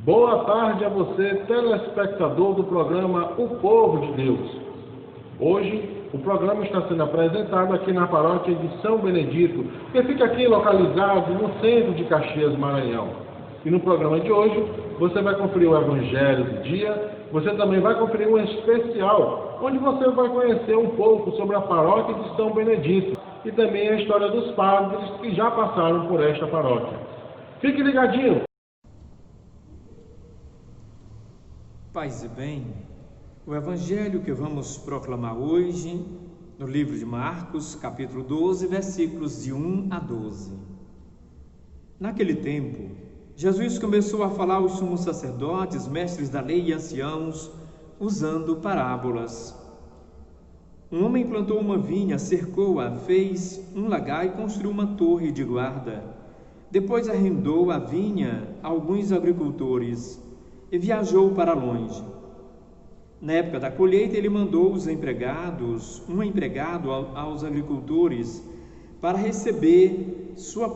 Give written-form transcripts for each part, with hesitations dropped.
Boa tarde a você, telespectador do programa O Povo de Deus. Hoje, o programa está sendo apresentado aqui na paróquia de São Benedito, que fica aqui localizado no centro de Caxias, Maranhão. E no programa de hoje, você vai conferir o Evangelho do dia, você também vai conferir um especial, onde você vai conhecer um pouco sobre a paróquia de São Benedito e também a história dos padres que já passaram por esta paróquia. Fique ligadinho! Paz e bem, o Evangelho que vamos proclamar hoje, no livro de Marcos, capítulo 12, versículos de 1 a 12. Naquele tempo, Jesus começou a falar aos sumos sacerdotes, mestres da lei e anciãos, usando parábolas. Um homem plantou uma vinha, cercou-a, fez um lagar e construiu uma torre de guarda. Depois arrendou a vinha a alguns agricultores e viajou para longe. Na época da colheita, ele mandou um empregado aos agricultores para receber a sua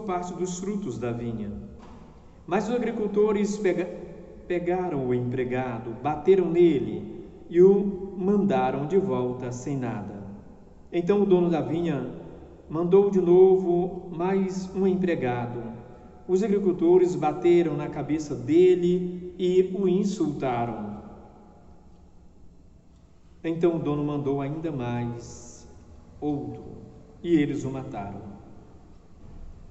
parte dos frutos da vinha. Mas os agricultores pegaram o empregado, bateram nele e o mandaram de volta sem nada. Então o dono da vinha mandou de novo mais um empregado. Os agricultores bateram na cabeça dele e o insultaram. Então o dono mandou ainda mais outro e eles o mataram.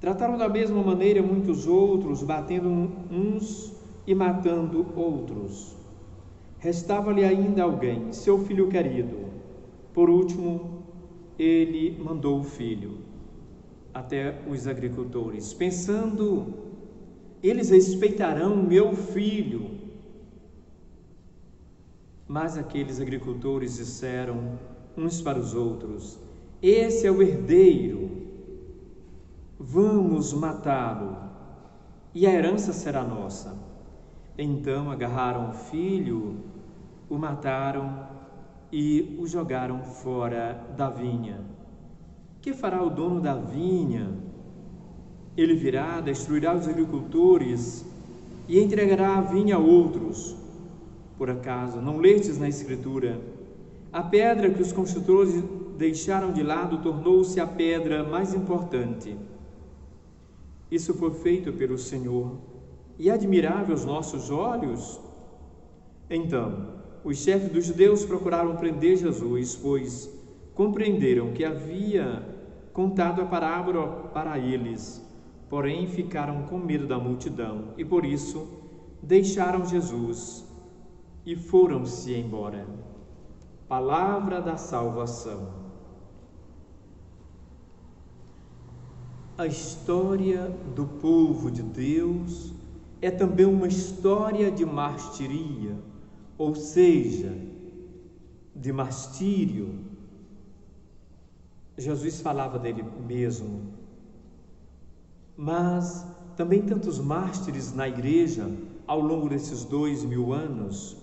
Trataram da mesma maneira muitos outros, batendo uns e matando outros. Restava-lhe ainda alguém, seu filho querido. Por último, ele mandou o filho até os agricultores, pensando: eles respeitarão meu filho. Mas aqueles agricultores disseram uns para os outros: esse é o herdeiro, vamos matá-lo, e a herança será nossa. Então agarraram o filho, o mataram e o jogaram fora da vinha. Que fará o dono da vinha? Ele virá, destruirá os agricultores e entregará a vinha a outros. Por acaso não lestes na Escritura: a pedra que os construtores deixaram de lado tornou-se a pedra mais importante. Isso foi feito pelo Senhor e é admirável aos nossos olhos. Então, os chefes dos judeus procuraram prender Jesus, pois compreenderam que havia contado a parábola para eles, porém ficaram com medo da multidão e por isso deixaram Jesus e foram-se embora. Palavra da salvação. A história do povo de Deus é também uma história de martiria, ou seja, de martírio. Jesus falava dele mesmo, mas também tantos mártires na igreja ao longo desses 2000 anos.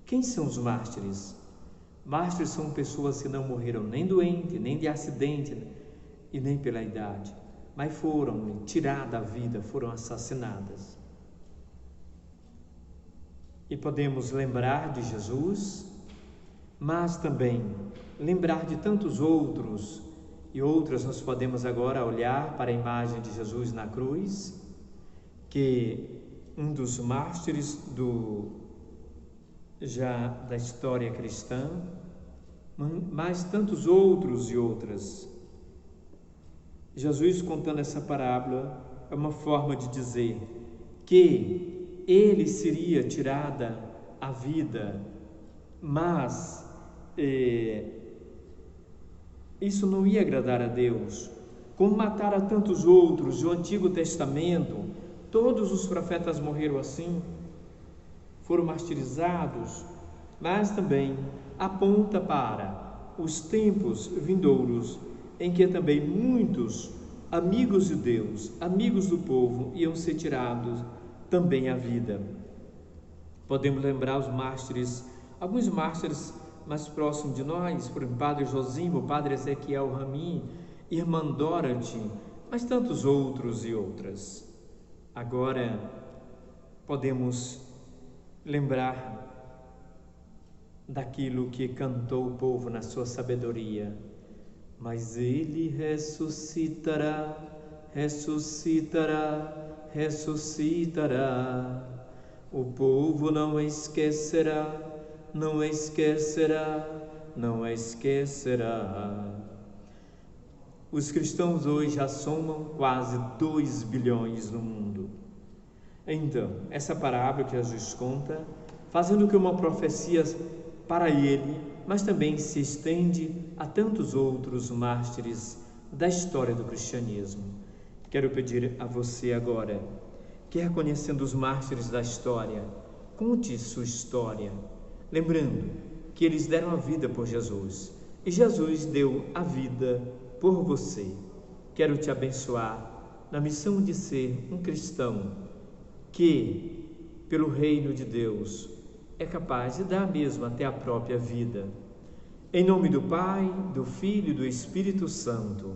Quem são os mártires? Mártires são pessoas que não morreram nem doente, nem de acidente e nem pela idade, mas foram tiradas a vida, foram assassinadas. E podemos lembrar de Jesus, mas também lembrar de tantos outros e outras. Nós podemos agora olhar para a imagem de Jesus na cruz, que um dos mártires da história cristã, mas tantos outros e outras. Jesus contando essa parábola é uma forma de dizer que ele seria tirada a vida, mas isso não ia agradar a Deus. Como matar a tantos outros do Antigo Testamento, todos os profetas morreram assim, foram martirizados, mas também aponta para os tempos vindouros em que também muitos amigos de Deus, amigos do povo, iam ser tirados também a vida. Podemos lembrar os mártires, alguns mártires mais próximos de nós, por exemplo, Padre Josimo, Padre Ezequiel Ramin, Irmã Dorothy, mas tantos outros e outras. Agora podemos lembrar daquilo que cantou o povo na sua sabedoria. Mas ele ressuscitará, ressuscitará, ressuscitará. O povo não esquecerá, não esquecerá, não esquecerá. Os cristãos hoje já somam quase 2 bilhões no mundo. Então, essa parábola que Jesus conta, fazendo que uma profecia para ele, mas também se estende a tantos outros mártires da história do cristianismo. Quero pedir a você agora, que reconhecendo os mártires da história, conte sua história, lembrando que eles deram a vida por Jesus e Jesus deu a vida por você. Quero te abençoar na missão de ser um cristão que, pelo reino de Deus, é capaz de dar mesmo até a própria vida. Em nome do Pai, do Filho e do Espírito Santo.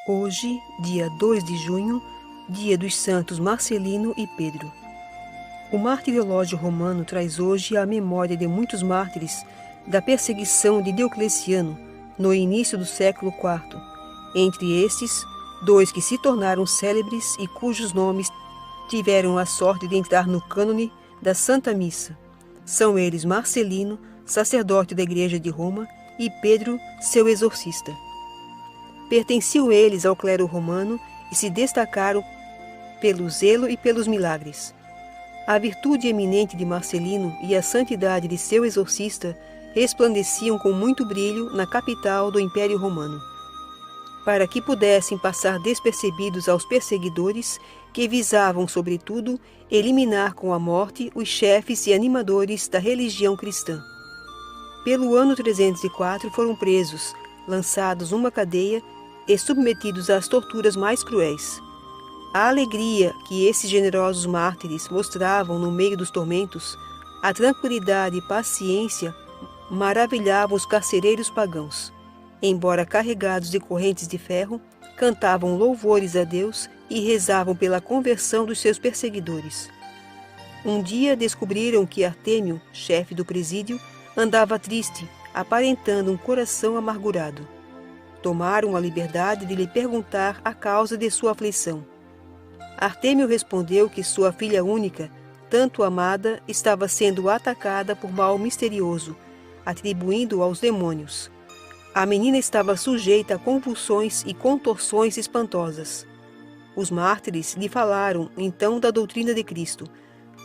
Hoje, dia 2 de junho, dia dos santos Marcelino e Pedro. O martirológio romano traz hoje a memória de muitos mártires da perseguição de Diocleciano no início do século IV. Entre estes, 2 que se tornaram célebres e cujos nomes tiveram a sorte de entrar no cânone da Santa Missa. São eles Marcelino, sacerdote da Igreja de Roma, e Pedro, seu exorcista. Pertenciam eles ao clero romano e se destacaram pelo zelo e pelos milagres. A virtude eminente de Marcelino e a santidade de seu exorcista resplandeciam com muito brilho na capital do Império Romano, para que pudessem passar despercebidos aos perseguidores que visavam, sobretudo, eliminar com a morte os chefes e animadores da religião cristã. Pelo ano 304 foram presos, lançados numa cadeia e submetidos às torturas mais cruéis. A alegria que esses generosos mártires mostravam no meio dos tormentos, a tranquilidade e paciência maravilhavam os carcereiros pagãos. Embora carregados de correntes de ferro, cantavam louvores a Deus e rezavam pela conversão dos seus perseguidores. Um dia descobriram que Artêmio, chefe do presídio, andava triste, aparentando um coração amargurado. Tomaram a liberdade de lhe perguntar a causa de sua aflição. Artêmio respondeu que sua filha única, tanto amada, estava sendo atacada por mal misterioso, atribuindo aos demônios. A menina estava sujeita a convulsões e contorções espantosas. Os mártires lhe falaram então da doutrina de Cristo,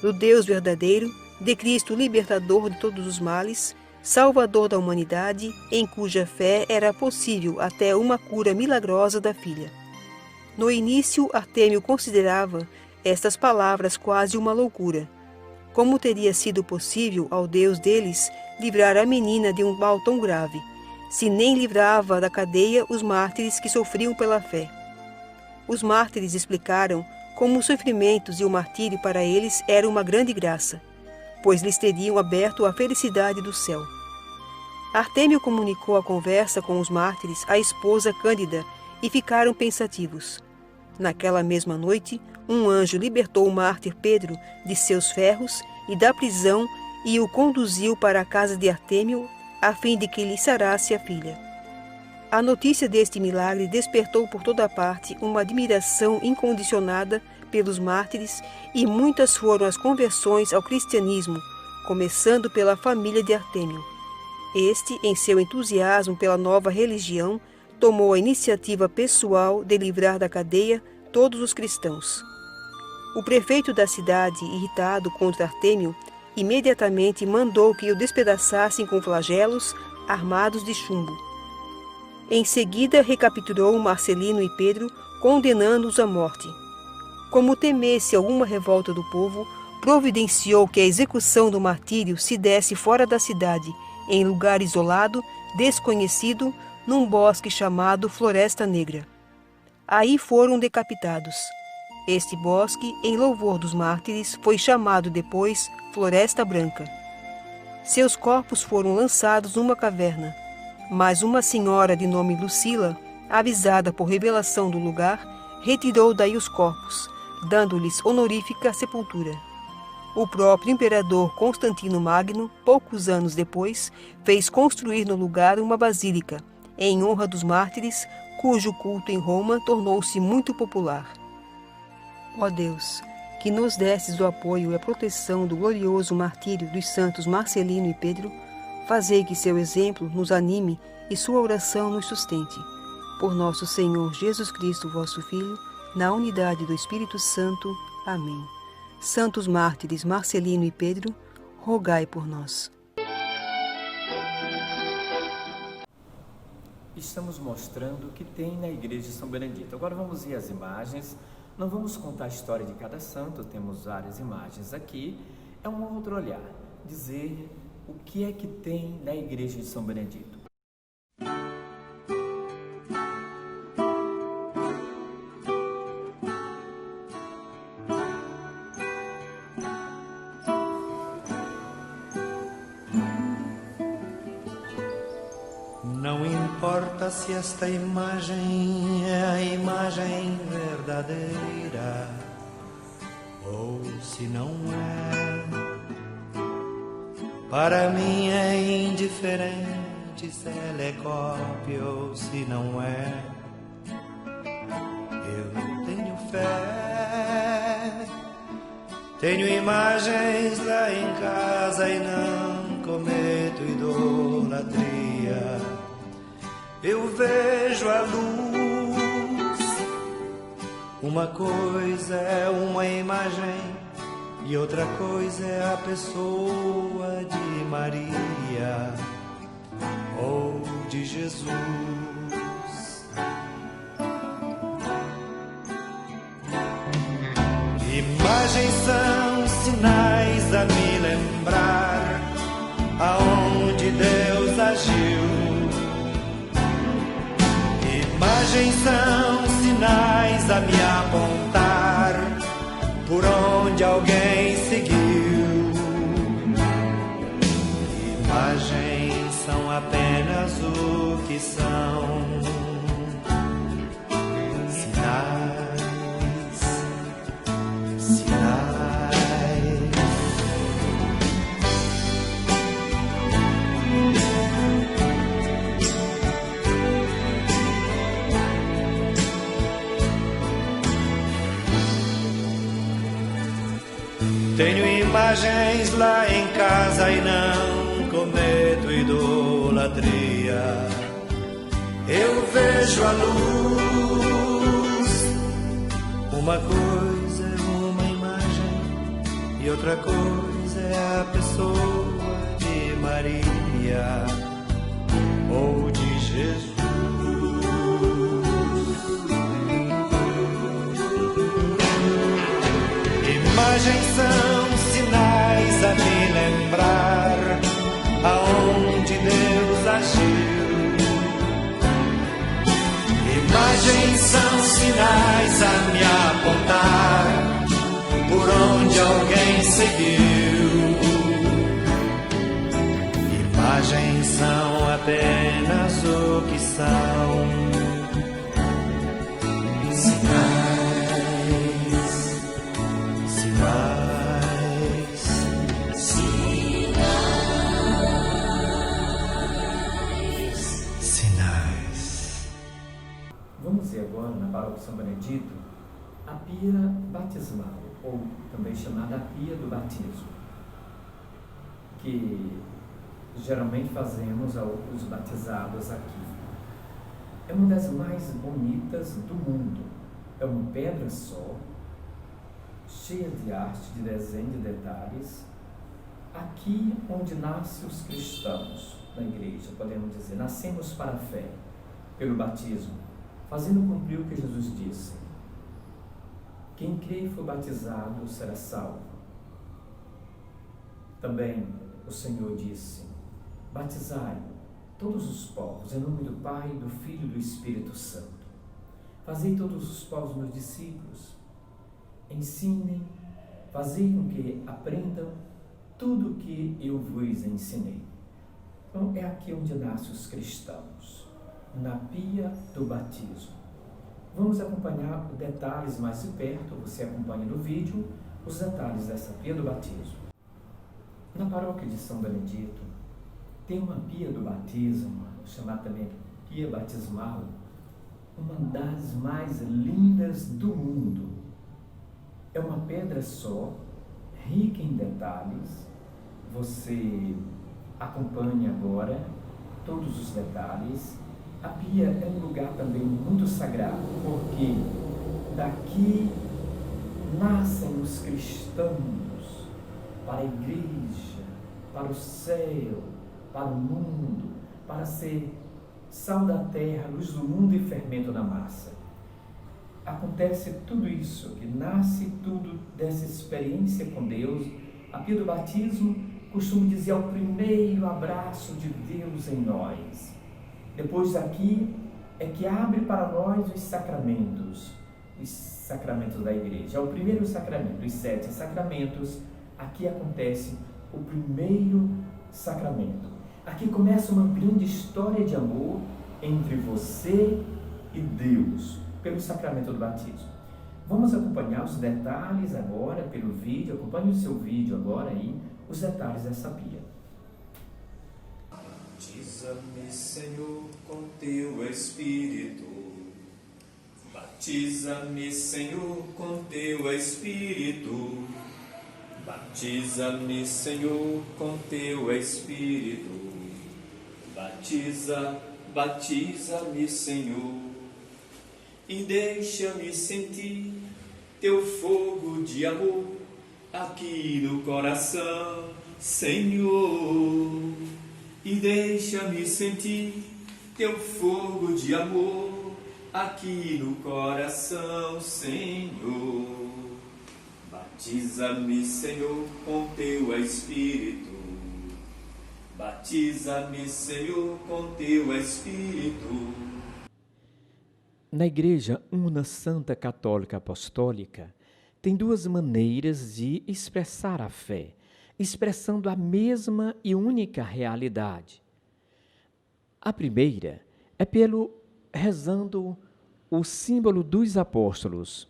do Deus verdadeiro, de Cristo libertador de todos os males, Salvador da humanidade, em cuja fé era possível até uma cura milagrosa da filha. No início, Artêmio considerava estas palavras quase uma loucura. Como teria sido possível ao Deus deles livrar a menina de um mal tão grave, se nem livrava da cadeia os mártires que sofriam pela fé? Os mártires explicaram como os sofrimentos e o martírio para eles eram uma grande graça, pois lhes teriam aberto a felicidade do céu. Artêmio comunicou a conversa com os mártires à esposa Cândida e ficaram pensativos. Naquela mesma noite, um anjo libertou o mártir Pedro de seus ferros e da prisão e o conduziu para a casa de Artêmio a fim de que lhe sarasse a filha. A notícia deste milagre despertou por toda parte uma admiração incondicionada pelos mártires e muitas foram as conversões ao cristianismo, começando pela família de Artêmio. Este, em seu entusiasmo pela nova religião, tomou a iniciativa pessoal de livrar da cadeia todos os cristãos. O prefeito da cidade, irritado contra Artêmio, imediatamente mandou que o despedaçassem com flagelos armados de chumbo. Em seguida, recapturou Marcelino e Pedro, condenando-os à morte. Como temesse alguma revolta do povo, providenciou que a execução do martírio se desse fora da cidade, em lugar isolado, desconhecido, num bosque chamado Floresta Negra. Aí foram decapitados. Este bosque, em louvor dos mártires, foi chamado depois Floresta Branca. Seus corpos foram lançados numa caverna, mas uma senhora de nome Lucila, avisada por revelação do lugar, retirou daí os corpos, dando-lhes honorífica sepultura. O próprio imperador Constantino Magno, poucos anos depois, fez construir no lugar uma basílica, em honra dos mártires, cujo culto em Roma tornou-se muito popular. Ó Deus, que nos destes o apoio e a proteção do glorioso martírio dos santos Marcelino e Pedro, fazei que seu exemplo nos anime e sua oração nos sustente. Por nosso Senhor Jesus Cristo, vosso Filho, na unidade do Espírito Santo. Amém. Santos mártires Marcelino e Pedro, rogai por nós. Estamos mostrando o que tem na Igreja de São Benedito. Agora vamos ver as imagens. Não vamos contar a história de cada santo, temos várias imagens aqui. É um outro olhar, dizer o que é que tem na Igreja de São Benedito. Não importa se esta imagem é a imagem verdadeira ou se não é. Para mim é indiferente se ela é cópia ou se não é. Eu tenho fé, tenho imagens lá em casa e não cometo idolatria. Eu vejo a luz. Uma coisa é uma imagem e outra coisa é a pessoa de Maria ou de Jesus. Imagens são sinais a me lembrar aonde Deus agiu. Imagens são sinais a me apontar por onde alguém seguiu. Imagens são apenas o que são sinais, sinais. Tenho imagens lá em casa e não cometo idolatria. Eu vejo a luz. Uma coisa é uma imagem e outra coisa é a pessoa de Maria ou de Jesus. Imagens são sinais a me lembrar aonde Deus agiu. Imagens são sinais a me apontar por onde alguém seguiu. Imagens são apenas o que são sinais. Vamos ver agora na Paróquia São Benedito a pia batismal, ou também chamada a pia do batismo, que que geralmente fazemos aos batizados aqui. É uma das mais bonitas do mundo. É uma pedra só, cheia de arte, de desenho, de detalhes. Aqui onde nascem os cristãos na igreja, podemos dizer, nascemos para a fé, pelo batismo, fazendo cumprir o que Jesus disse. Quem crê e for batizado será salvo. Também o Senhor disse: batizai todos os povos, em nome do Pai, do Filho e do Espírito Santo. Fazei todos os povos meus discípulos. Ensinem, fazei com que aprendam tudo o que eu vos ensinei. Então, é aqui onde nascem os cristãos, na pia do batismo. Vamos acompanhar detalhes mais de perto, você acompanha no vídeo, os detalhes dessa pia do batismo. Na paróquia de São Benedito, tem uma pia do batismo, chamada também pia batismal, uma das mais lindas do mundo. É uma pedra só, rica em detalhes. Você acompanha agora todos os detalhes. A pia é um lugar também muito sagrado, porque daqui nascem os cristãos para a igreja, para o céu, para o mundo, para ser sal da terra, luz do mundo e fermento da massa. Acontece tudo isso, que nasce tudo dessa experiência com Deus. A pia do batismo, costumo dizer, é o primeiro abraço de Deus em nós. Depois daqui é que abre para nós os sacramentos da igreja. É o primeiro sacramento, os 7 sacramentos. Aqui acontece o primeiro sacramento. Aqui começa uma grande história de amor entre você e Deus, pelo sacramento do batismo. Vamos acompanhar os detalhes agora pelo vídeo. Acompanhe o seu vídeo agora aí, os detalhes dessa pia. Batiza-me, Senhor, com teu Espírito. Batiza-me, Senhor, com teu Espírito. Batiza-me, Senhor, com teu Espírito. Batiza-me, Senhor, e deixa-me sentir teu fogo de amor aqui no coração, Senhor. E deixa-me sentir teu fogo de amor aqui no coração, Senhor. Batiza-me, Senhor, com teu Espírito. Batiza-me, Senhor, com teu Espírito. Na Igreja Una Santa Católica Apostólica, tem duas maneiras de expressar a fé, expressando a mesma e única realidade. A primeira é rezando o símbolo dos apóstolos.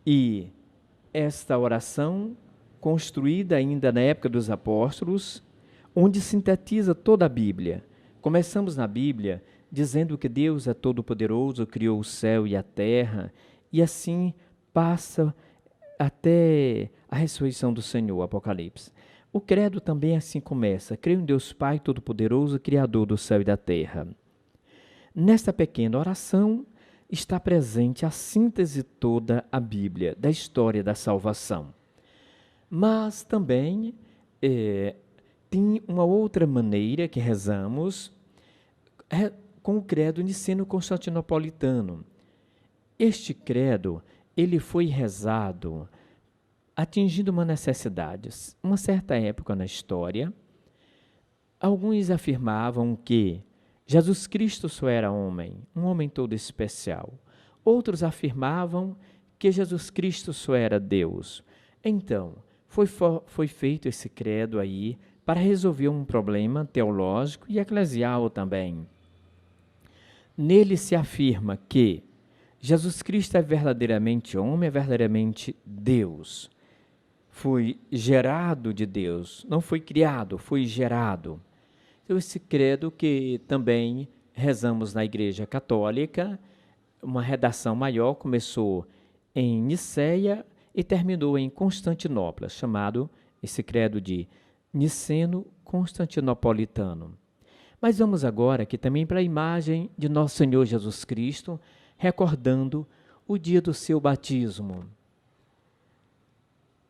E esta oração, construída ainda na época dos apóstolos, onde sintetiza toda a Bíblia. Começamos na Bíblia dizendo que Deus é todo-poderoso, criou o céu e a terra, e assim passa até a ressurreição do Senhor, Apocalipse. O credo também assim começa: creio em Deus Pai Todo-Poderoso, Criador do céu e da terra. Nesta pequena oração está presente a síntese toda a Bíblia, da história da salvação. Mas também tem uma outra maneira que rezamos, com o credo niceno-constantinopolitano. Este credo, ele foi rezado atingindo uma necessidade. Uma certa época na história, alguns afirmavam que Jesus Cristo só era homem, um homem todo especial. Outros afirmavam que Jesus Cristo só era Deus. Então, foi feito esse credo aí para resolver um problema teológico e eclesial também. Nele se afirma que Jesus Cristo é verdadeiramente homem, é verdadeiramente Deus. Foi gerado de Deus, não foi criado, foi gerado. Então, esse credo que também rezamos na Igreja Católica, uma redação maior, começou em Niceia e terminou em Constantinopla, chamado esse credo de niceno-constantinopolitano. Mas vamos agora aqui também para a imagem de Nosso Senhor Jesus Cristo, recordando o dia do seu batismo.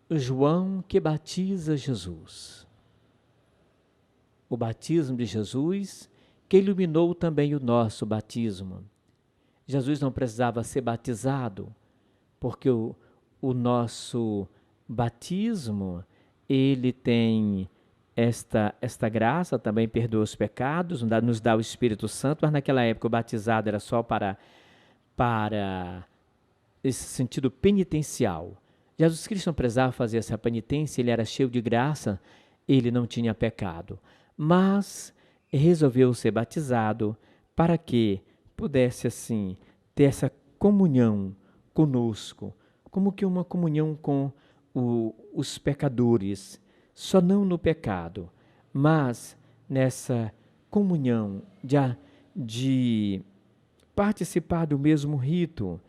João que batiza Jesus. O batismo de Jesus que iluminou também o nosso batismo. Jesus não precisava ser batizado, porque o nosso batismo, ele tem esta graça, também perdoa os pecados, nos dá o Espírito Santo, mas naquela época o batizado era só para esse sentido penitencial. Jesus Cristo não precisava fazer essa penitência, ele era cheio de graça, ele não tinha pecado. Mas resolveu ser batizado para que pudesse assim ter essa comunhão conosco, como que uma comunhão com os pecadores, só não no pecado, mas nessa comunhão de participar do mesmo rito,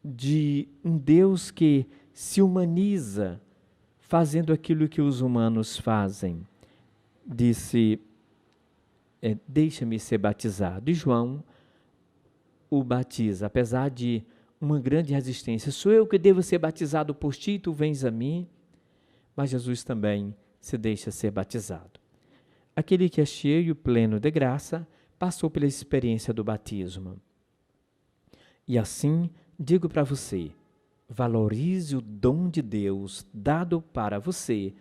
de um Deus que se humaniza, fazendo aquilo que os humanos fazem. Disse, deixa-me ser batizado. E João o batiza, apesar de uma grande resistência. Sou eu que devo ser batizado por ti, tu vens a mim. Mas Jesus também se deixa ser batizado. Aquele que é cheio e pleno de graça passou pela experiência do batismo. E assim, digo para você, valorize o dom de Deus dado para você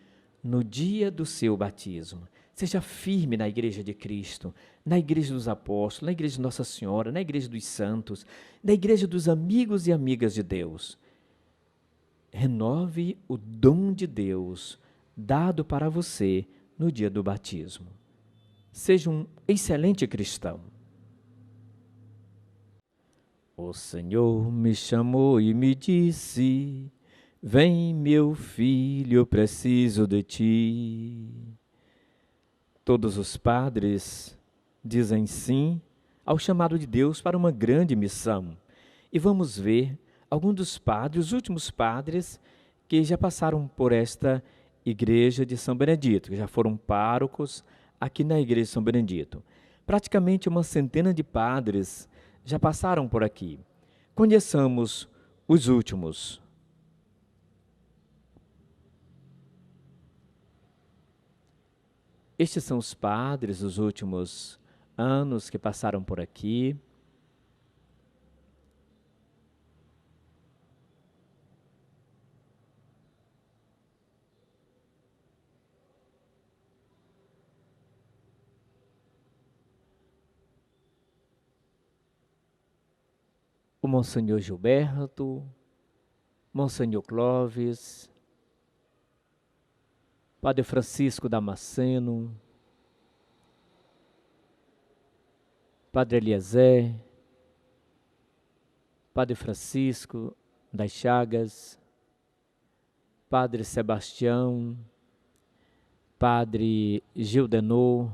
no dia do seu batismo. Seja firme na Igreja de Cristo, na Igreja dos Apóstolos, na Igreja de Nossa Senhora, na Igreja dos Santos, na Igreja dos amigos e amigas de Deus. Renove o dom de Deus dado para você no dia do batismo. Seja um excelente cristão. O Senhor me chamou e me disse: vem, meu filho, eu preciso de ti. Todos os padres dizem sim ao chamado de Deus para uma grande missão. E vamos ver alguns dos padres, os últimos padres que já passaram por esta igreja de São Benedito, que já foram párocos aqui na igreja de São Benedito. Praticamente uma centena de padres já passaram por aqui. Conheçamos os últimos. Estes são os padres dos últimos anos que passaram por aqui. O Monsenhor Gilberto, Monsenhor Clóvis, Padre Francisco Damasceno, Padre Eliezer, Padre Francisco das Chagas, Padre Sebastião, Padre Gildenor,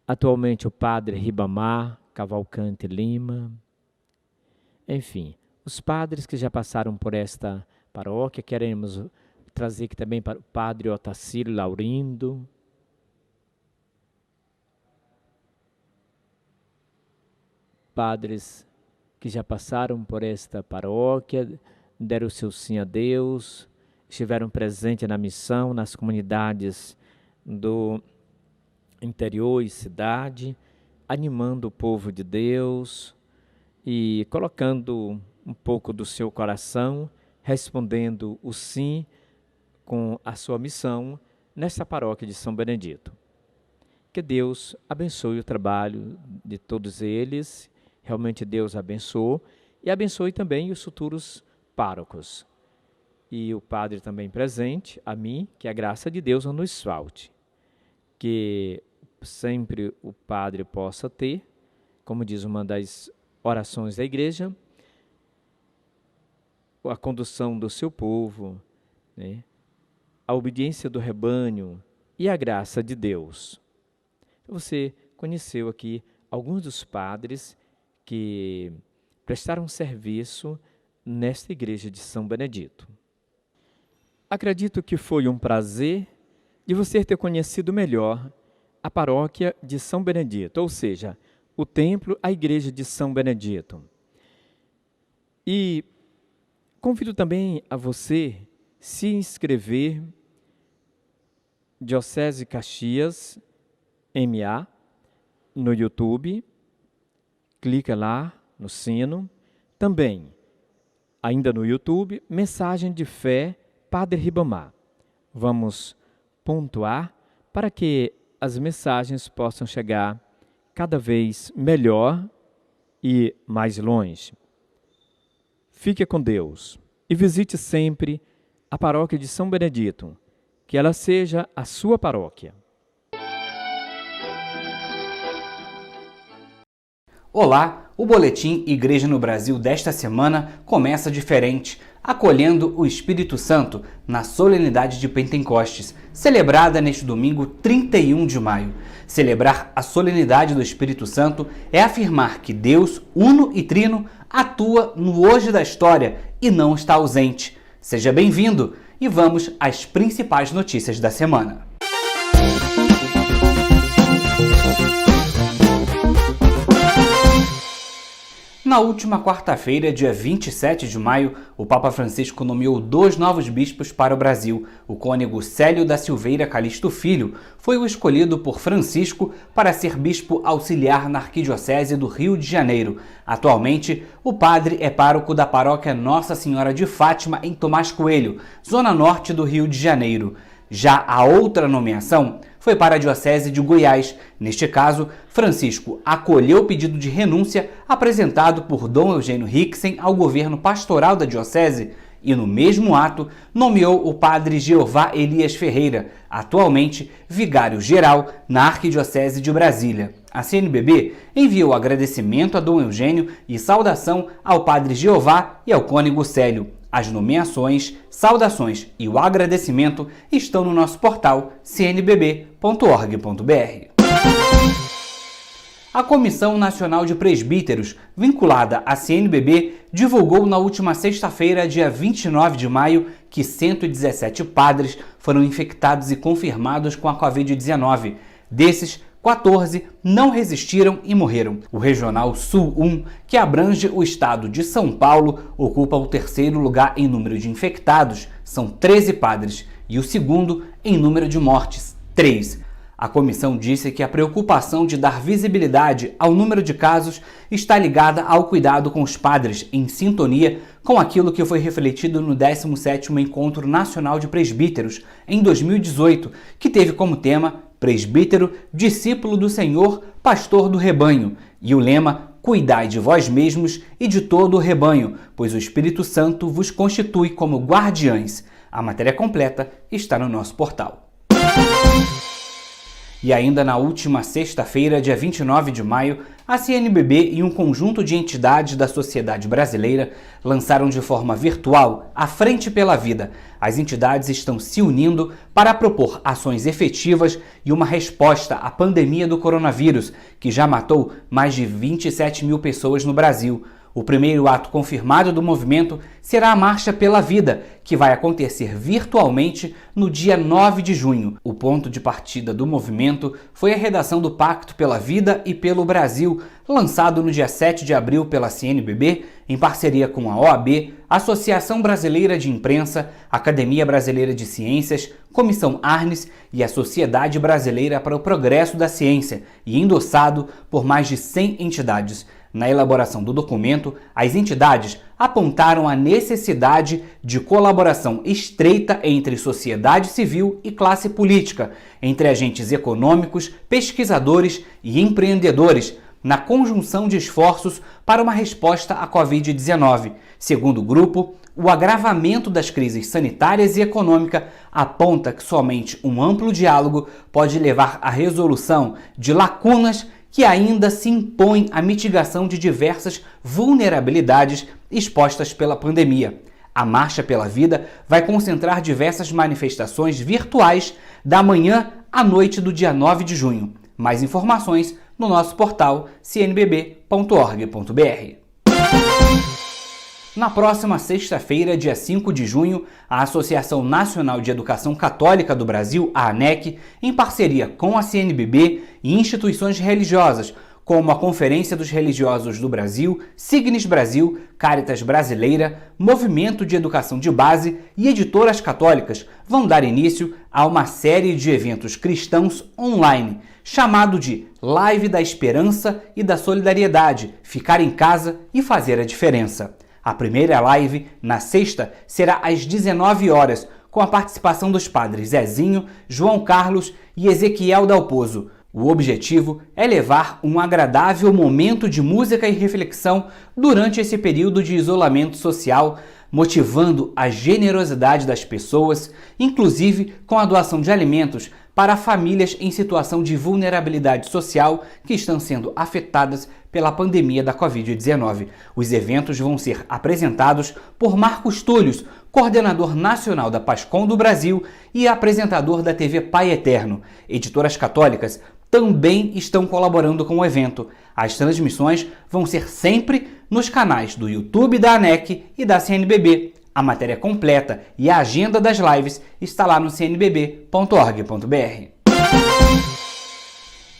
atualmente o Padre Ribamar Cavalcante Lima. Enfim, os padres que já passaram por esta paróquia, queremos trazer aqui também para o Padre Otacílio Laurindo, padres que já passaram por esta paróquia, deram o seu sim a Deus, estiveram presentes na missão, nas comunidades do interior e cidade, animando o povo de Deus e colocando um pouco do seu coração, respondendo o sim com a sua missão nesta paróquia de São Benedito. Que Deus abençoe o trabalho de todos eles, realmente Deus abençoe, e abençoe também os futuros párocos. E o padre também presente, a mim, que a graça de Deus não nos falte. Que sempre o padre possa ter, como diz uma das orações da igreja, a condução do seu povo, né? A obediência do rebanho e a graça de Deus. Você conheceu aqui alguns dos padres que prestaram serviço nesta igreja de São Benedito. Acredito que foi um prazer de você ter conhecido melhor a paróquia de São Benedito, ou seja, o templo, a igreja de São Benedito. E convido também a você se inscrever Diocese Caxias MA no YouTube, clica lá no sino. Também, ainda no YouTube, Mensagem de Fé Padre Ribamar. Vamos pontuar para que as mensagens possam chegar cada vez melhor e mais longe. Fique com Deus e visite sempre a paróquia de São Benedito, que ela seja a sua paróquia. Olá, o Boletim Igreja no Brasil desta semana começa diferente, acolhendo o Espírito Santo na solenidade de Pentecostes, celebrada neste domingo 31 de maio. Celebrar a solenidade do Espírito Santo é afirmar que Deus, uno e trino, atua no hoje da história e não está ausente. Seja bem-vindo e vamos às principais notícias da semana. Na última quarta-feira, dia 27 de maio, o Papa Francisco nomeou 2 novos bispos para o Brasil. O cônego Célio da Silveira Calixto Filho foi o escolhido por Francisco para ser bispo auxiliar na Arquidiocese do Rio de Janeiro. Atualmente, o padre é pároco da paróquia Nossa Senhora de Fátima, em Tomás Coelho, zona norte do Rio de Janeiro. Já a outra nomeação foi para a Diocese de Goiás. Neste caso, Francisco acolheu o pedido de renúncia apresentado por Dom Eugênio Rixen ao governo pastoral da Diocese e, no mesmo ato, nomeou o padre Jeová Elias Ferreira, atualmente vigário-geral na Arquidiocese de Brasília. A CNBB enviou agradecimento a Dom Eugênio e saudação ao padre Jeová e ao cônego Célio. As nomeações, saudações e o agradecimento estão no nosso portal cnbb.org.br. A Comissão Nacional de Presbíteros, vinculada à CNBB, divulgou na última sexta-feira, dia 29 de maio, que 117 padres foram infectados e confirmados com a Covid-19. Desses, 14 não resistiram e morreram. O Regional Sul 1, que abrange o estado de São Paulo, ocupa o 3º lugar em número de infectados, são 13 padres, e o 2º em número de mortes, 3. A comissão disse que a preocupação de dar visibilidade ao número de casos está ligada ao cuidado com os padres, em sintonia com aquilo que foi refletido no 17º Encontro Nacional de Presbíteros, em 2018, que teve como tema Presbítero, discípulo do Senhor, pastor do rebanho, e o lema Cuidai de vós mesmos e de todo o rebanho, pois o Espírito Santo vos constitui como guardiães. A matéria completa está no nosso portal. E ainda na última sexta-feira, dia 29 de maio, a CNBB e um conjunto de entidades da sociedade brasileira lançaram de forma virtual a Frente pela Vida. As entidades estão se unindo para propor ações efetivas e uma resposta à pandemia do coronavírus, que já matou mais de 27 mil pessoas no Brasil. O primeiro ato confirmado do movimento será a Marcha pela Vida, que vai acontecer virtualmente no dia 9 de junho. O ponto de partida do movimento foi a redação do Pacto pela Vida e pelo Brasil, lançado no dia 7 de abril pela CNBB, em parceria com a OAB, Associação Brasileira de Imprensa, Academia Brasileira de Ciências, Comissão Arnes e a Sociedade Brasileira para o Progresso da Ciência, e endossado por mais de 100 entidades. Na elaboração do documento, as entidades apontaram a necessidade de colaboração estreita entre sociedade civil e classe política, entre agentes econômicos, pesquisadores e empreendedores, na conjunção de esforços para uma resposta à Covid-19. Segundo o grupo, o agravamento das crises sanitárias e econômica aponta que somente um amplo diálogo pode levar à resolução de lacunas que ainda se impõem à mitigação de diversas vulnerabilidades expostas pela pandemia. A Marcha pela Vida vai concentrar diversas manifestações virtuais da manhã à noite do dia 9 de junho. Mais informações no nosso portal cnbb.org.br. Na próxima sexta-feira, dia 5 de junho, a Associação Nacional de Educação Católica do Brasil, a ANEC, em parceria com a CNBB e instituições religiosas, como a Conferência dos Religiosos do Brasil, Signis Brasil, Caritas Brasileira, Movimento de Educação de Base e Editoras Católicas, vão dar início a uma série de eventos cristãos online, chamado de Live da Esperança e da Solidariedade, Ficar em Casa e Fazer a Diferença. A primeira live, na sexta, será às 19 horas, com a participação dos padres Zezinho, João Carlos e Ezequiel Dalpozo. O objetivo é levar um agradável momento de música e reflexão durante esse período de isolamento social, motivando a generosidade das pessoas, inclusive com a doação de alimentos para famílias em situação de vulnerabilidade social que estão sendo afetadas pela pandemia da Covid-19. Os eventos vão ser apresentados por Marcos Túlios, coordenador nacional da PASCOM do Brasil e apresentador da TV Pai Eterno. Editoras católicas também estão colaborando com o evento. As transmissões vão ser sempre nos canais do YouTube da ANEC e da CNBB. A matéria completa e a agenda das lives está lá no cnbb.org.br.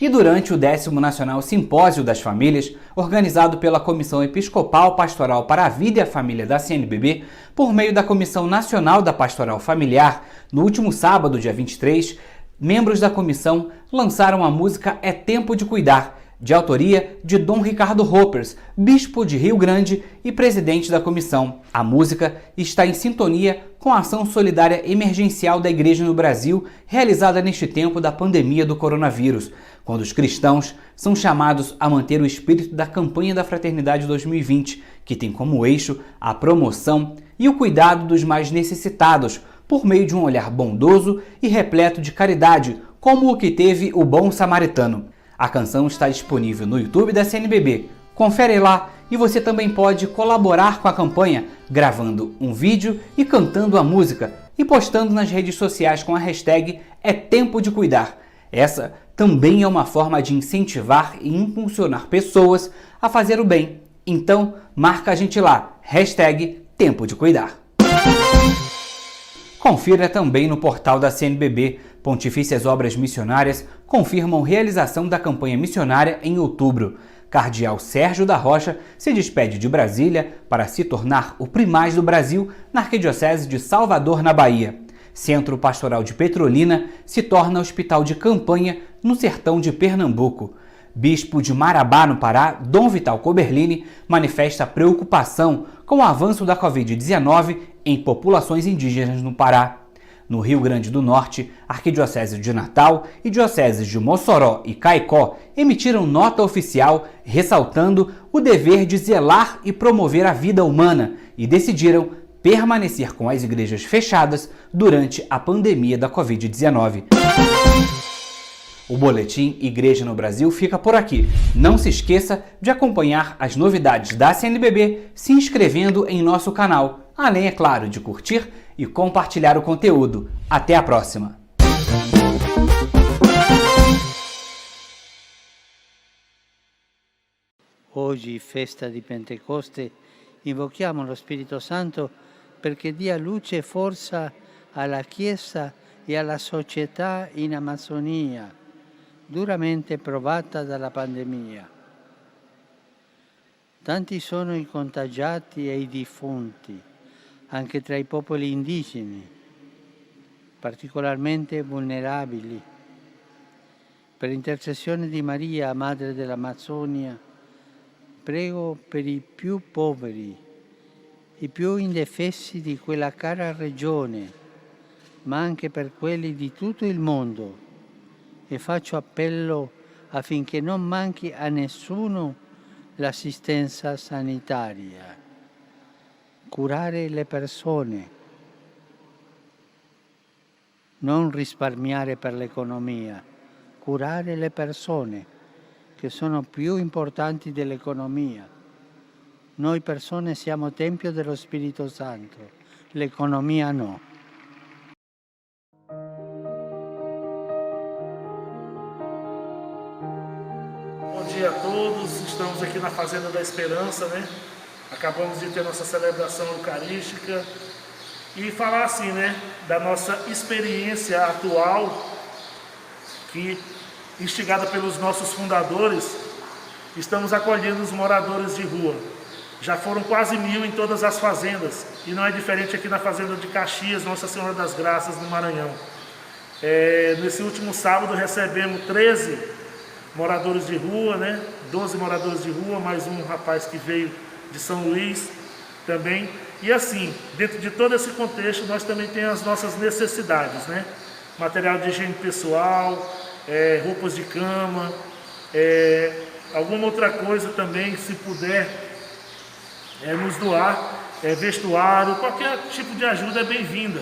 E durante o 10º Nacional Simpósio das Famílias, organizado pela Comissão Episcopal Pastoral para a Vida e a Família da CNBB, por meio da Comissão Nacional da Pastoral Familiar, no último sábado, dia 23, membros da comissão lançaram a música É Tempo de Cuidar, de autoria de Dom Ricardo Hoppers, bispo de Rio Grande e presidente da comissão. A música está em sintonia com a ação solidária emergencial da Igreja no Brasil, realizada neste tempo da pandemia do coronavírus, quando os cristãos são chamados a manter o espírito da campanha da Fraternidade 2020, que tem como eixo a promoção e o cuidado dos mais necessitados, por meio de um olhar bondoso e repleto de caridade, como o que teve o Bom Samaritano. A canção está disponível no YouTube da CNBB. Confere lá e você também pode colaborar com a campanha gravando um vídeo e cantando a música e postando nas redes sociais com a hashtag É Tempo de Cuidar. Essa também é uma forma de incentivar e impulsionar pessoas a fazer o bem. Então, marca a gente lá, hashtag Tempo de Cuidar. Confira também no portal da CNBB. Pontifícias Obras Missionárias confirmam realização da campanha missionária em outubro. Cardeal Sérgio da Rocha se despede de Brasília para se tornar o primaz do Brasil na Arquidiocese de Salvador, na Bahia. Centro Pastoral de Petrolina se torna hospital de campanha no sertão de Pernambuco. Bispo de Marabá, no Pará, Dom Vital Coberlini, manifesta preocupação com o avanço da Covid-19 em populações indígenas no Pará. No Rio Grande do Norte, Arquidiocese de Natal e Dioceses de Mossoró e Caicó emitiram nota oficial ressaltando o dever de zelar e promover a vida humana e decidiram permanecer com as igrejas fechadas durante a pandemia da Covid-19. O boletim Igreja no Brasil fica por aqui. Não se esqueça de acompanhar as novidades da CNBB se inscrevendo em nosso canal, além, é claro, de curtir e compartilhar o conteúdo. Até a próxima! Oggi, festa di Pentecoste, invochiamo lo Spirito Santo perché dia luce e forza alla Chiesa e alla società in Amazzonia, duramente provata dalla pandemia. Tanti sono i contagiati e i defunti, anche tra i popoli indigeni, particolarmente vulnerabili. Per intercessione di Maria, Madre dell'Amazzonia, prego per i più poveri, i più indefessi di quella cara regione, ma anche per quelli di tutto il mondo, e faccio appello affinché non manchi a nessuno l'assistenza sanitaria. Curare le persone, non risparmiare per l'economia, curare le persone che sono più importanti dell'economia. Noi persone siamo tempio dello Spirito Santo, l'economia no. Bom dia a todos, estamos aqui na Fazenda da Esperança, né? Acabamos de ter nossa celebração eucarística e falar assim, né, da nossa experiência atual, que, instigada pelos nossos fundadores, estamos acolhendo os moradores de rua. Já foram quase 1000 em todas as fazendas, e não é diferente aqui na fazenda de Caxias, Nossa Senhora das Graças, no Maranhão. Nesse último sábado recebemos 13 moradores de rua, né? 12 moradores de rua, mais um rapaz que veio de São Luís também. E assim, dentro de todo esse contexto, nós também temos as nossas necessidades, né? Material de higiene pessoal, roupas de cama, alguma outra coisa também, se puder nos doar, vestuário, qualquer tipo de ajuda é bem-vinda.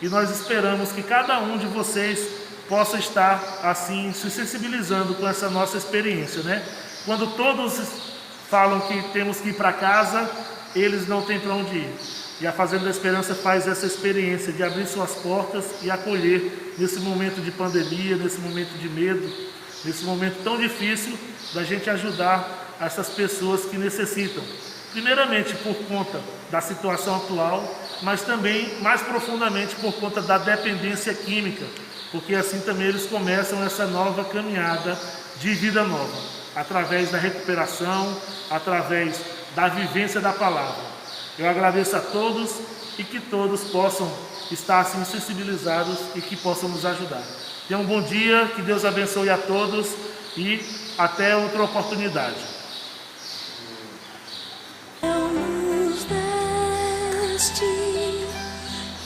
E nós esperamos que cada um de vocês possa estar assim se sensibilizando com essa nossa experiência, né? Quando todos falam que temos que ir para casa, eles não têm para onde ir. E a Fazenda da Esperança faz essa experiência de abrir suas portas e acolher nesse momento de pandemia, nesse momento de medo, nesse momento tão difícil, da gente ajudar essas pessoas que necessitam. Primeiramente por conta da situação atual, mas também mais profundamente por conta da dependência química, porque assim também eles começam essa nova caminhada de vida nova, através da recuperação, através da vivência da palavra. Eu agradeço a todos e que todos possam estar assim sensibilizados e que possam nos ajudar. Tenham um bom dia, que Deus abençoe a todos e até outra oportunidade.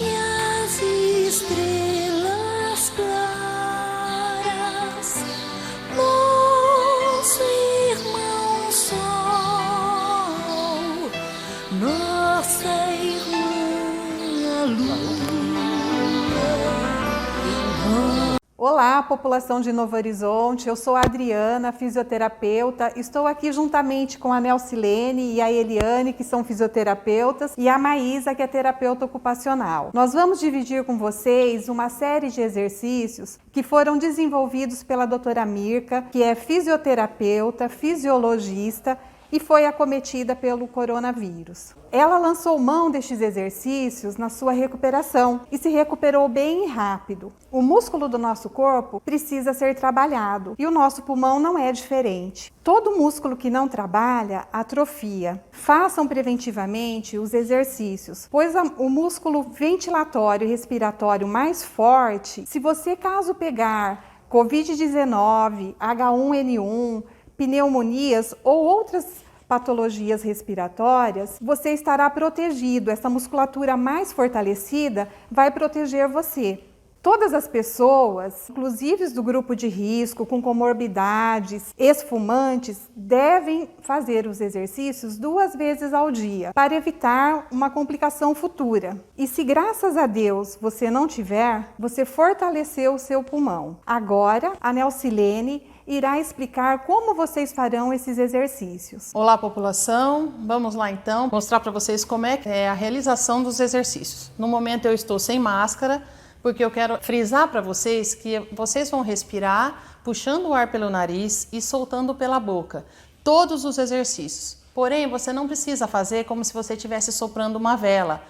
E as estrelas claras, nosso irmão sol, nossa irmã lua. Olá, população de Novo Horizonte, eu sou a Adriana, fisioterapeuta, estou aqui juntamente com a Nelcilene e a Eliane, que são fisioterapeutas, e a Maísa, que é terapeuta ocupacional. Nós vamos dividir com vocês uma série de exercícios que foram desenvolvidos pela doutora Mirka, que é fisioterapeuta, fisiologista, e foi acometida pelo coronavírus. Ela lançou mão destes exercícios na sua recuperação e se recuperou bem rápido. O músculo do nosso corpo precisa ser trabalhado e o nosso pulmão não é diferente. Todo músculo que não trabalha atrofia. Façam preventivamente os exercícios, pois o músculo ventilatório e respiratório mais forte, se você caso pegar Covid-19, H1N1, pneumonias ou outras patologias respiratórias, você estará protegido. Essa musculatura mais fortalecida vai proteger você. Todas as pessoas, inclusive do grupo de risco, com comorbidades, ex-fumantes, devem fazer os exercícios 2 vezes ao dia para evitar uma complicação futura. E se graças a Deus você não tiver, você fortaleceu o seu pulmão. Agora, a Nelcilene irá explicar como vocês farão esses exercícios. Olá, população. Vamos lá então mostrar para vocês como é a realização dos exercícios. No momento eu estou sem máscara, porque eu quero frisar para vocês que vocês vão respirar puxando o ar pelo nariz e soltando pela boca. Todos os exercícios. Porém, você não precisa fazer como se você estivesse soprando uma vela.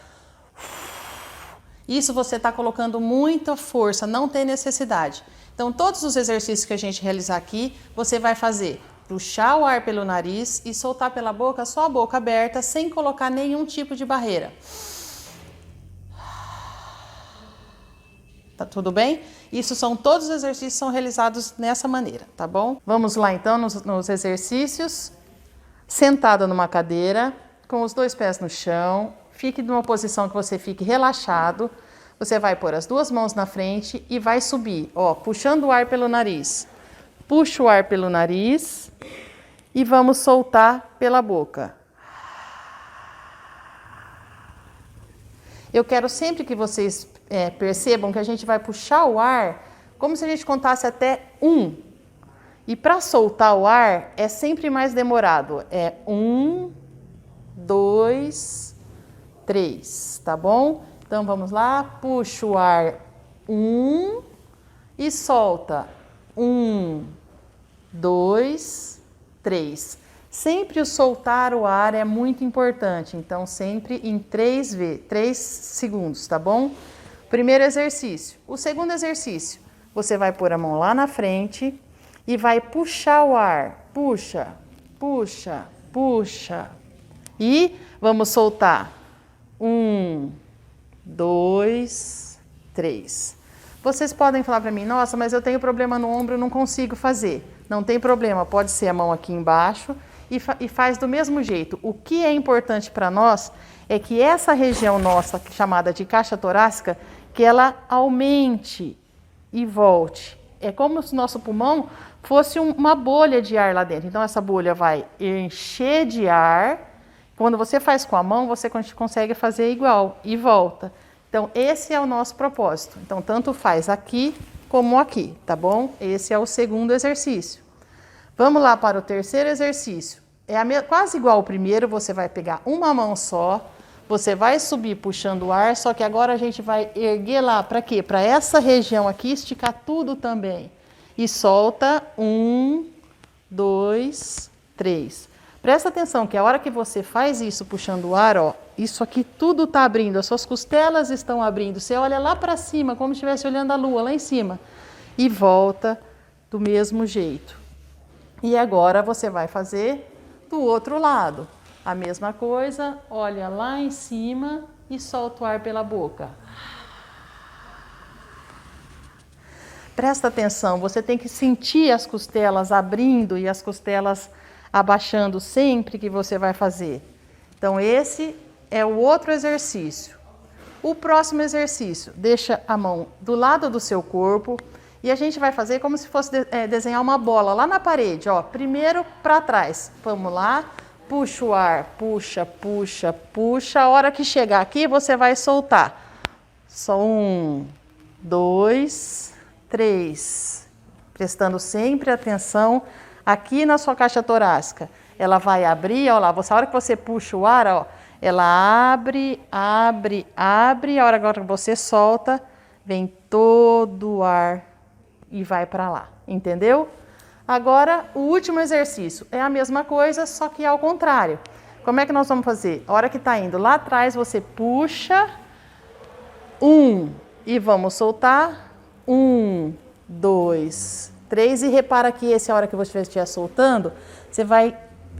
Isso você está colocando muita força, não tem necessidade. Então, todos os exercícios que a gente realizar aqui, você vai fazer puxar o ar pelo nariz e soltar pela boca, só a boca aberta, sem colocar nenhum tipo de barreira. Tá tudo bem? Isso são todos os exercícios que são realizados nessa maneira, tá bom? Vamos lá então nos exercícios. Sentada numa cadeira, com os 2 pés no chão, fique numa posição que você fique relaxado. Você vai pôr as 2 mãos na frente e vai subir, ó, puxando o ar pelo nariz. Puxa o ar pelo nariz e vamos soltar pela boca. Eu quero sempre que vocês percebam que a gente vai puxar o ar como se a gente contasse até 1. E para soltar o ar é sempre mais demorado. É 1, 2, 3, tá bom? Então vamos lá, puxa o ar 1 e solta 1, 2, 3. Sempre o soltar o ar é muito importante, então sempre em 3 segundos, tá bom? Primeiro exercício. O segundo exercício, você vai pôr a mão lá na frente e vai puxar o ar. Puxa, puxa, puxa. E vamos soltar. 1, 2, 3. Vocês podem falar para mim, nossa, mas eu tenho problema no ombro, não consigo fazer. Não tem problema, pode ser a mão aqui embaixo e faz do mesmo jeito. O que é importante para nós é que essa região nossa, chamada de caixa torácica, que ela aumente e volte. É como se o nosso pulmão fosse uma bolha de ar lá dentro. Então essa bolha vai encher de ar. Quando você faz com a mão, você consegue fazer igual e volta. Então esse é o nosso propósito. Então tanto faz aqui como aqui, tá bom? Esse é o segundo exercício. Vamos lá para o terceiro exercício. Quase igual ao primeiro, você vai pegar uma mão só, você vai subir puxando o ar, só que agora a gente vai erguer lá, para quê? Para essa região aqui, esticar tudo também. E solta, 1, 2, 3. Presta atenção que a hora que você faz isso puxando o ar, ó, isso aqui tudo está abrindo, as suas costelas estão abrindo. Você olha lá para cima, como se estivesse olhando a lua lá em cima. E volta do mesmo jeito. E agora você vai fazer do outro lado. A mesma coisa, olha lá em cima e solta o ar pela boca. Presta atenção, você tem que sentir as costelas abrindo e as costelas abaixando sempre que você vai fazer. Então esse é o outro exercício. O próximo exercício, deixa a mão do lado do seu corpo e a gente vai fazer como se fosse desenhar uma bola lá na parede, ó. Primeiro para trás, vamos lá. Puxa o ar, puxa, puxa, puxa. A hora que chegar aqui, você vai soltar. Só 1, 2, 3. Prestando sempre atenção aqui na sua caixa torácica. Ela vai abrir, ó lá. A hora que você puxa o ar, ó, ela abre, abre, abre. A hora agora que você solta, vem todo o ar e vai para lá. Entendeu? Agora, o último exercício é a mesma coisa, só que ao contrário. Como é que nós vamos fazer? A hora que está indo lá atrás, você puxa, 1, e vamos soltar, 1, 2, 3, e repara que essa hora que você estiver soltando, você vai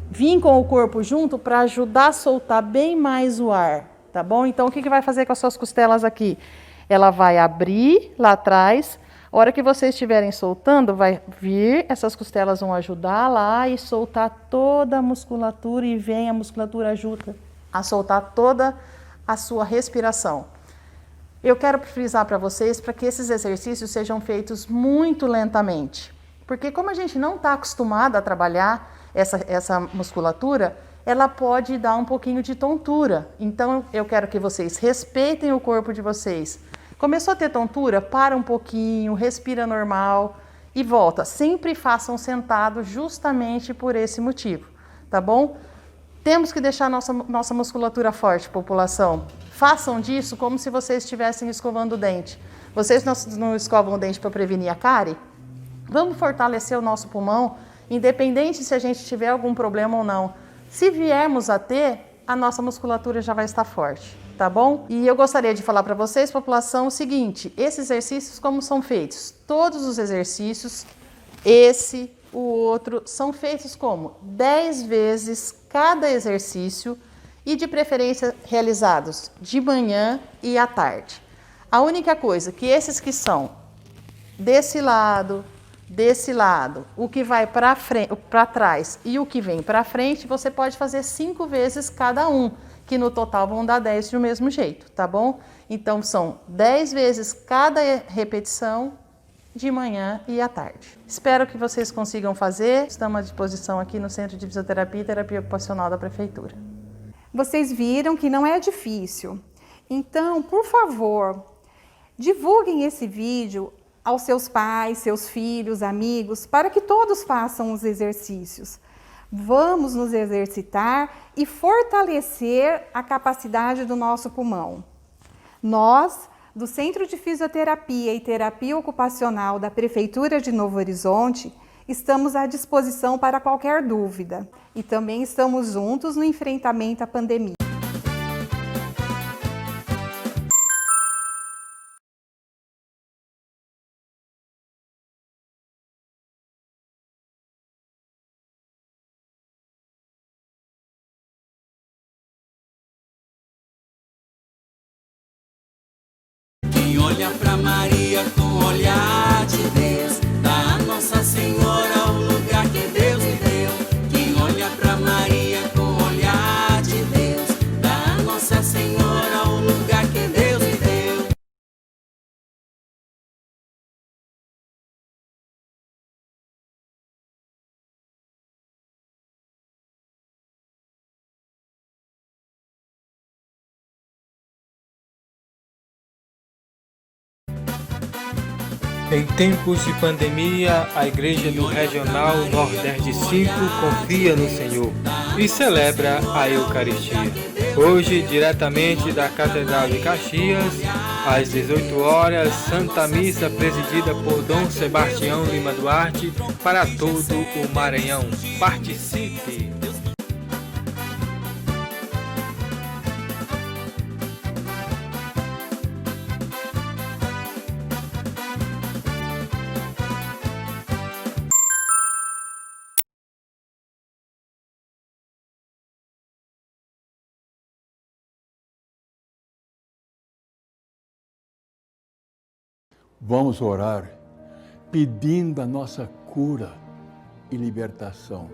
vir com o corpo junto para ajudar a soltar bem mais o ar, tá bom? Então, o que vai fazer com as suas costelas aqui? Ela vai abrir lá atrás. A hora que vocês estiverem soltando, vai vir, essas costelas vão ajudar lá e soltar toda a musculatura e vem a musculatura ajuda a soltar toda a sua respiração. Eu quero frisar para vocês para que esses exercícios sejam feitos muito lentamente, porque como a gente não está acostumado a trabalhar essa musculatura, ela pode dar um pouquinho de tontura. Então eu quero que vocês respeitem o corpo de vocês. Começou a ter tontura? Para um pouquinho, respira normal e volta. Sempre façam sentado justamente por esse motivo, tá bom? Temos que deixar nossa musculatura forte, população. Façam disso como se vocês estivessem escovando o dente. Vocês não escovam o dente para prevenir a cárie? Vamos fortalecer o nosso pulmão, independente se a gente tiver algum problema ou não. Se viermos a ter, a nossa musculatura já vai estar forte. Tá bom? E eu gostaria de falar para vocês, população, o seguinte, esses exercícios como são feitos? Todos os exercícios, esse, o outro, são feitos como? 10 vezes cada exercício e de preferência realizados de manhã e à tarde. A única coisa que esses que são desse lado, o que vai para frente, para trás e o que vem para frente, você pode fazer 5 vezes cada um, que no total vão dar 10 do mesmo jeito, tá bom? Então são 10 vezes cada repetição de manhã e à tarde. Espero que vocês consigam fazer. Estamos à disposição aqui no Centro de Fisioterapia e Terapia Ocupacional da Prefeitura. Vocês viram que não é difícil. Então, por favor, divulguem esse vídeo aos seus pais, seus filhos, amigos, para que todos façam os exercícios. Vamos nos exercitar e fortalecer a capacidade do nosso pulmão. Nós, do Centro de Fisioterapia e Terapia Ocupacional da Prefeitura de Novo Horizonte, estamos à disposição para qualquer dúvida. E também estamos juntos no enfrentamento à pandemia. Quem olha pra Maria com o olhar de Deus, dá a Nossa Senhora o lugar que Deus lhe deu. Quem olha pra Maria com o olhar de Deus, dá a Nossa Senhora o lugar que Deus lhe deu. Em tempos de pandemia, a Igreja do Regional Nordeste 5 confia no Senhor e celebra a Eucaristia. Hoje, diretamente da Catedral de Caxias, às 18 horas, Santa Missa presidida por Dom Sebastião Lima Duarte para todo o Maranhão. Participe! Vamos orar pedindo a nossa cura e libertação.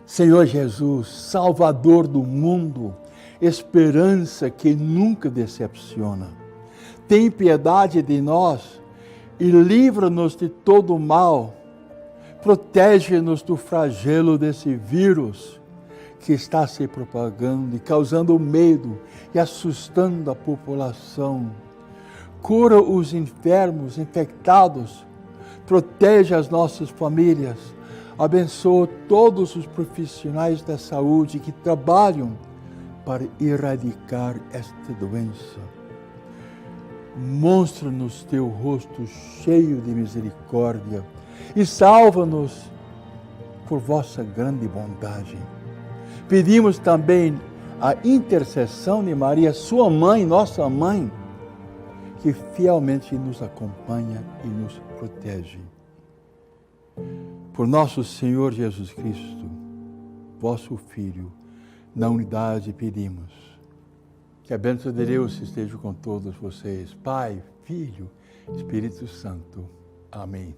Senhor Jesus, Salvador do mundo, esperança que nunca decepciona, tem piedade de nós e livra-nos de todo o mal. Protege-nos do flagelo desse vírus que está se propagando e causando medo e assustando a população. Cura os enfermos, infectados, protege as nossas famílias, abençoa todos os profissionais da saúde que trabalham para erradicar esta doença. Mostra-nos teu rosto cheio de misericórdia e salva-nos por vossa grande bondade. Pedimos também a intercessão de Maria, sua mãe, nossa mãe, que fielmente nos acompanha e nos protege. Por nosso Senhor Jesus Cristo, vosso Filho, na unidade pedimos. Que a bênção de Deus esteja com todos vocês, Pai, Filho, Espírito Santo. Amém.